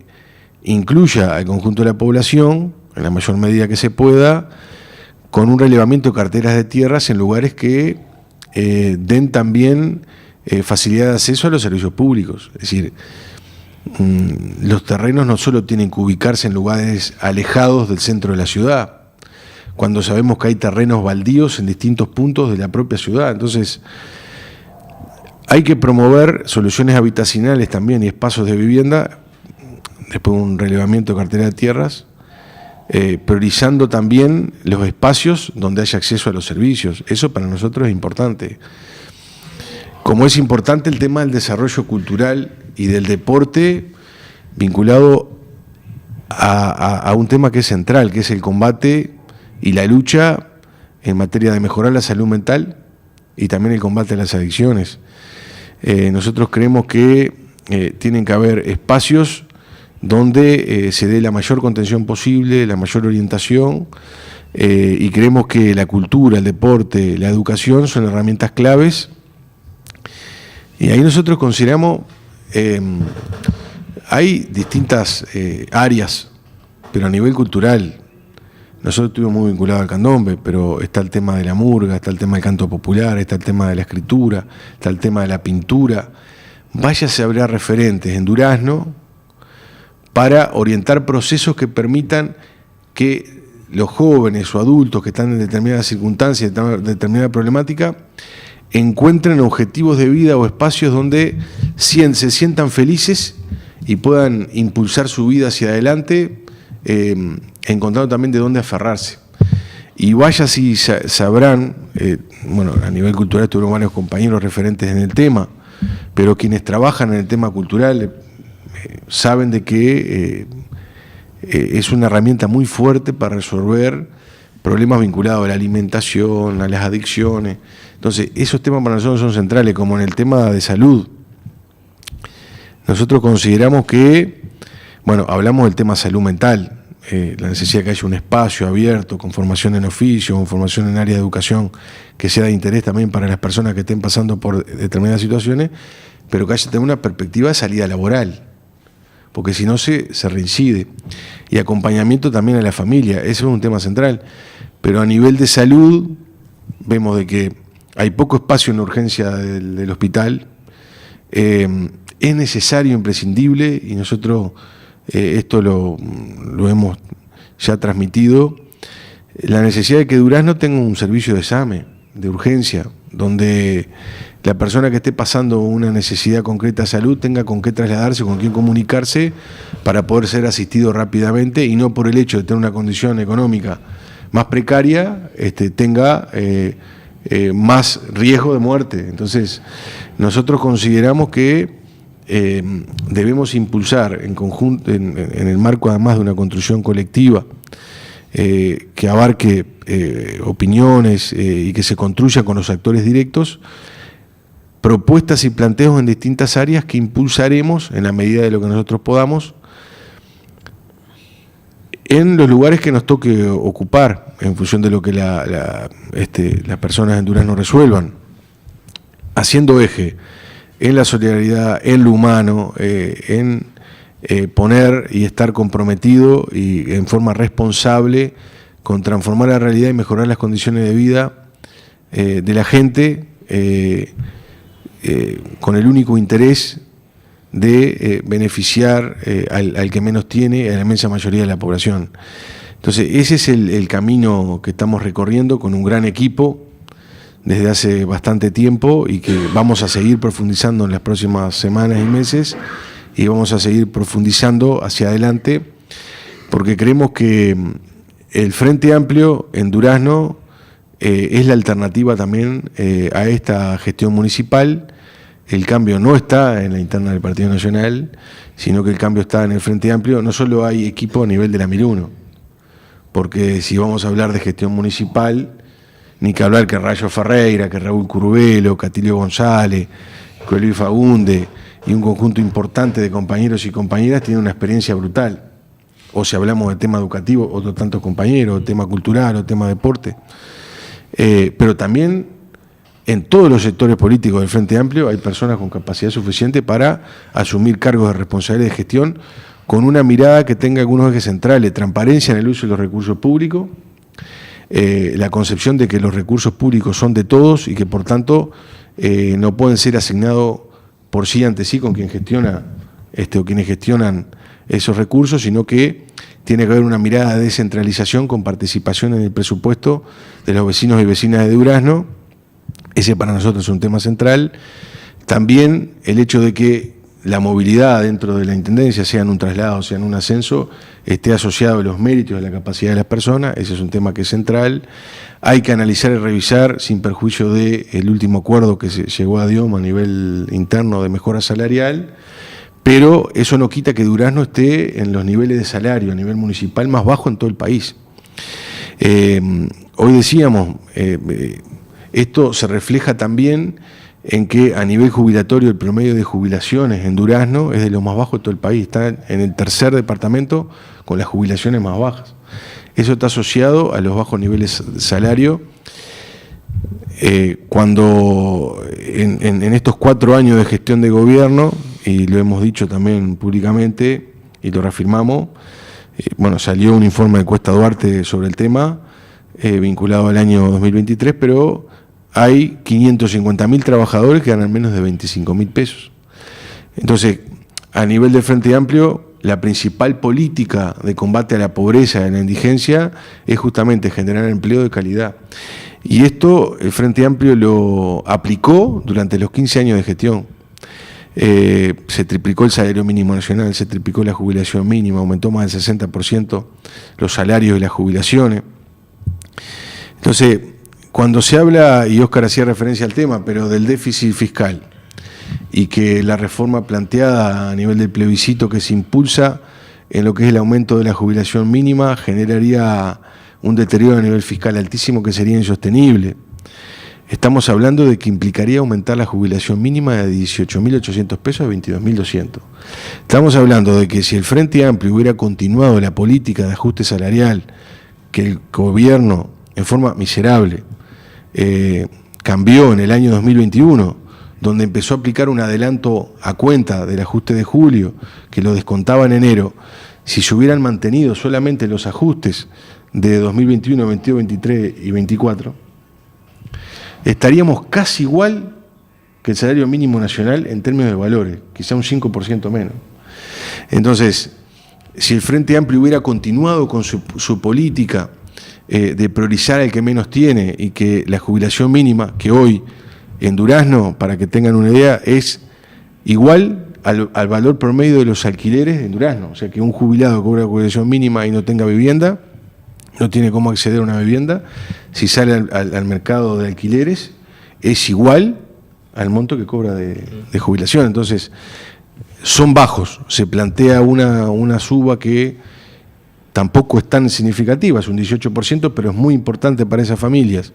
incluya al conjunto de la población, en la mayor medida que se pueda, con un relevamiento de carteras de tierras en lugares que den también facilidad de acceso a los servicios públicos. Es decir, los terrenos no solo tienen que ubicarse en lugares alejados del centro de la ciudad, cuando sabemos que hay terrenos baldíos en distintos puntos de la propia ciudad. Entonces, hay que promover soluciones habitacionales también y espacios de vivienda, después de un relevamiento de cartera de tierras, priorizando también los espacios donde haya acceso a los servicios. Eso para nosotros es importante. Como es importante el tema del desarrollo cultural y del deporte vinculado a un tema que es central, que es el combate y la lucha en materia de mejorar la salud mental y también el combate a las adicciones. Nosotros creemos que tienen que haber espacios donde se dé la mayor contención posible, la mayor orientación, y creemos que la cultura, el deporte, la educación son herramientas claves. Y ahí nosotros consideramos, hay distintas áreas, pero a nivel cultural, nosotros estuvimos muy vinculados al candombe, pero está el tema de la murga, está el tema del canto popular, está el tema de la escritura, está el tema de la pintura. Váyase a habrá referentes en Durazno para orientar procesos que permitan que los jóvenes o adultos que están en determinadas circunstancias, en determinada problemática, encuentren objetivos de vida o espacios donde se sientan felices y puedan impulsar su vida hacia adelante, encontrando también de dónde aferrarse. Y vaya si sabrán, bueno, a nivel cultural tuvieron varios compañeros referentes en el tema, pero quienes trabajan en el tema cultural saben de que es una herramienta muy fuerte para resolver problemas vinculados a la alimentación, a las adicciones. Entonces, esos temas para nosotros son centrales, como en el tema de salud. Nosotros consideramos que, bueno, hablamos del tema salud mental, la necesidad de que haya un espacio abierto, con formación en oficio, con formación en área de educación, que sea de interés también para las personas que estén pasando por determinadas situaciones, pero que haya también una perspectiva de salida laboral, porque si no se reincide. Y acompañamiento también a la familia, eso es un tema central. Pero a nivel de salud, vemos de que hay poco espacio en la urgencia del hospital, es necesario, imprescindible, y nosotros esto lo hemos ya transmitido, la necesidad de que Durazno tenga un servicio de examen, de urgencia, donde la persona que esté pasando una necesidad concreta de salud tenga con qué trasladarse, con quién comunicarse para poder ser asistido rápidamente, y no por el hecho de tener una condición económica más precaria, tenga más riesgo de muerte. Entonces, nosotros consideramos que debemos impulsar en conjunto, en el marco además de una construcción colectiva que abarque opiniones y que se construya con los actores directos, propuestas y planteos en distintas áreas que impulsaremos en la medida de lo que nosotros podamos en los lugares que nos toque ocupar en función de lo que las personas en Durazno resuelvan, haciendo eje en la solidaridad, en lo humano, en poner y estar comprometido y en forma responsable con transformar la realidad y mejorar las condiciones de vida de la gente con el único interés de beneficiar al que menos tiene, a la inmensa mayoría de la población. Entonces, ese es el camino que estamos recorriendo con un gran equipo desde hace bastante tiempo y que vamos a seguir profundizando en las próximas semanas y meses, y vamos a seguir profundizando hacia adelante, porque creemos que el Frente Amplio en Durazno es la alternativa también a esta gestión municipal. El cambio no está en la interna del Partido Nacional, sino que el cambio está en el Frente Amplio. No solo hay equipo a nivel de la 1001, porque si vamos a hablar de gestión municipal, ni que hablar que Rayo Ferreira, que Raúl Curubelo, que Atilio González, que Luis Fagunde y un conjunto importante de compañeros y compañeras tienen una experiencia brutal. O si hablamos de tema educativo, otros tantos compañeros, tema cultural o tema deporte. Pero también en todos los sectores políticos del Frente Amplio hay personas con capacidad suficiente para asumir cargos de responsabilidad de gestión con una mirada que tenga algunos ejes centrales: transparencia en el uso de los recursos públicos, la concepción de que los recursos públicos son de todos y que por tanto no pueden ser asignados por sí ante sí con quien gestiona o quienes gestionan esos recursos, sino que tiene que haber una mirada de descentralización con participación en el presupuesto de los vecinos y vecinas de Durazno. Ese para nosotros es un tema central. También el hecho de que la movilidad dentro de la Intendencia, sea en un traslado, sea en un ascenso, esté asociado a los méritos de la capacidad de las personas. Ese es un tema que es central. Hay que analizar y revisar, sin perjuicio del último acuerdo que se llegó a DIOM a nivel interno de mejora salarial, pero eso no quita que Durazno esté en los niveles de salario a nivel municipal más bajo en todo el país. Hoy decíamos, esto se refleja también en que a nivel jubilatorio el promedio de jubilaciones en Durazno es de los más bajos de todo el país, está en el tercer departamento con las jubilaciones más bajas. Eso está asociado a los bajos niveles de salario. Cuando en estos 4 años de gestión de gobierno, y lo hemos dicho también públicamente y lo reafirmamos, salió un informe de Cuesta Duarte sobre el tema, vinculado al año 2023, pero hay 550.000 trabajadores que ganan menos de 25.000 pesos. Entonces, a nivel del Frente Amplio, la principal política de combate a la pobreza y a la indigencia es justamente generar empleo de calidad. Y esto el Frente Amplio lo aplicó durante los 15 años de gestión. Se triplicó el salario mínimo nacional, se triplicó la jubilación mínima, aumentó más del 60% los salarios y las jubilaciones. Entonces, cuando se habla, y Óscar hacía referencia al tema, pero del déficit fiscal, y que la reforma planteada a nivel del plebiscito que se impulsa en lo que es el aumento de la jubilación mínima generaría un deterioro a nivel fiscal altísimo que sería insostenible. Estamos hablando de que implicaría aumentar la jubilación mínima de 18.800 pesos a 22.200. Estamos hablando de que si el Frente Amplio hubiera continuado la política de ajuste salarial que el gobierno, en forma miserable, cambió en el año 2021, donde empezó a aplicar un adelanto a cuenta del ajuste de julio, que lo descontaba en enero, si se hubieran mantenido solamente los ajustes de 2021, 22, 23 y 24, estaríamos casi igual que el salario mínimo nacional en términos de valores, quizá un 5% menos. Entonces, si el Frente Amplio hubiera continuado con su política de priorizar al que menos tiene, y que la jubilación mínima, que hoy en Durazno, para que tengan una idea, es igual al valor promedio de los alquileres en Durazno. O sea, que un jubilado que cobra jubilación mínima y no tenga vivienda, no tiene cómo acceder a una vivienda, si sale al mercado de alquileres, es igual al monto que cobra de jubilación. Entonces, son bajos. Se plantea una suba que tampoco es tan significativa, es un 18%, pero es muy importante para esas familias.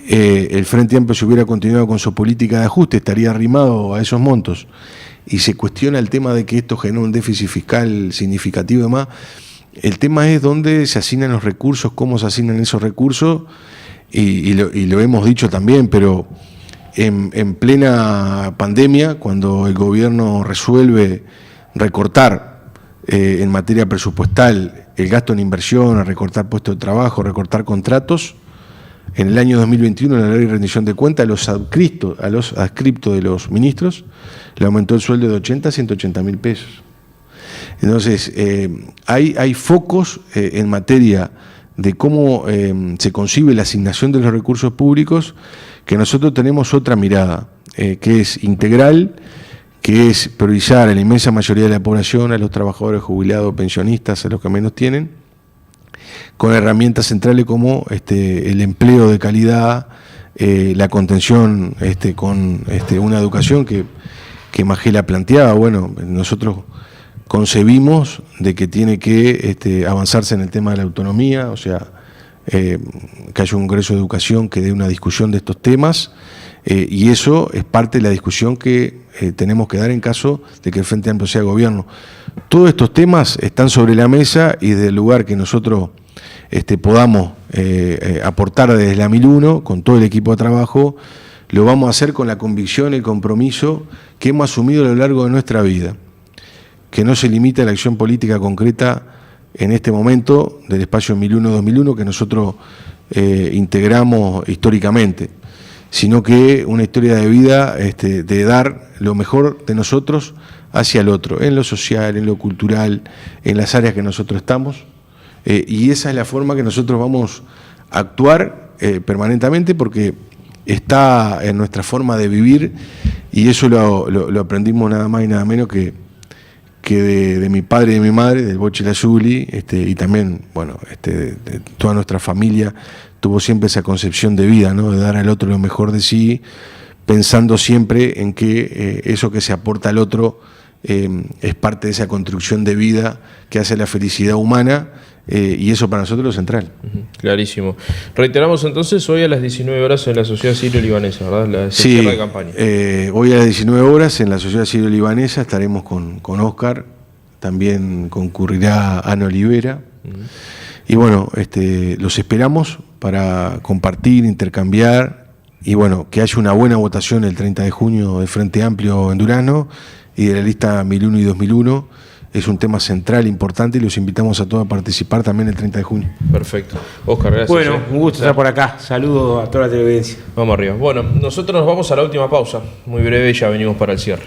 El Frente Amplio, si hubiera continuado con su política de ajuste, estaría arrimado a esos montos. Y se cuestiona el tema de que esto genera un déficit fiscal significativo y demás. El tema es dónde se asignan los recursos, cómo se asignan esos recursos, y lo hemos dicho también, pero en plena pandemia, cuando el gobierno resuelve recortar en materia presupuestal el gasto en inversión, recortar puestos de trabajo, recortar contratos, en el año 2021, en la ley de rendición de cuentas, a los adscriptos de los ministros le aumentó el sueldo de 80 a 180 mil pesos. Entonces, hay focos en materia de cómo se concibe la asignación de los recursos públicos, que nosotros tenemos otra mirada, que es integral, que es priorizar a la inmensa mayoría de la población, a los trabajadores jubilados, pensionistas, a los que menos tienen, con herramientas centrales como el empleo de calidad, la contención con una educación que Magela planteaba. Bueno, nosotros concebimos de que tiene que avanzarse en el tema de la autonomía, o sea, que haya un Congreso de Educación que dé una discusión de estos temas, y eso es parte de la discusión que tenemos que dar en caso de que el Frente Amplio sea gobierno. Todos estos temas están sobre la mesa, y desde el lugar que nosotros podamos aportar desde la 1001, con todo el equipo de trabajo, lo vamos a hacer con la convicción y el compromiso que hemos asumido a lo largo de nuestra vida, que no se limita a la acción política concreta en este momento del espacio 1001-2001 que nosotros integramos históricamente, sino que una historia de vida de dar lo mejor de nosotros hacia el otro, en lo social, en lo cultural, en las áreas que nosotros estamos, y esa es la forma que nosotros vamos a actuar permanentemente, porque está en nuestra forma de vivir, y eso lo aprendimos nada más y nada menos que de mi padre y de mi madre, del Boche Lazuli, y también, bueno, de toda nuestra familia tuvo siempre esa concepción de vida, ¿no? De dar al otro lo mejor de sí, pensando siempre en que eso que se aporta al otro es parte de esa construcción de vida que hace la felicidad humana, y eso para nosotros es central. Clarísimo. Reiteramos entonces, hoy a las 19 horas en la Sociedad Sirio-Libanesa, ¿verdad? Sí, cierre de campaña. Hoy a las 19 horas en la Sociedad Sirio-Libanesa estaremos con Oscar, también concurrirá Ana Olivera, y bueno, los esperamos para compartir, intercambiar, y bueno, que haya una buena votación el 30 de junio del Frente Amplio en Durazno y de la lista 1001 y 2001. Es un tema central, importante, y los invitamos a todos a participar también el 30 de junio. Perfecto. Oscar, gracias. Bueno, un gusto estar por acá. Saludos a toda la televidencia. Vamos arriba. Bueno, nosotros nos vamos a la última pausa, muy breve, y ya venimos para el cierre.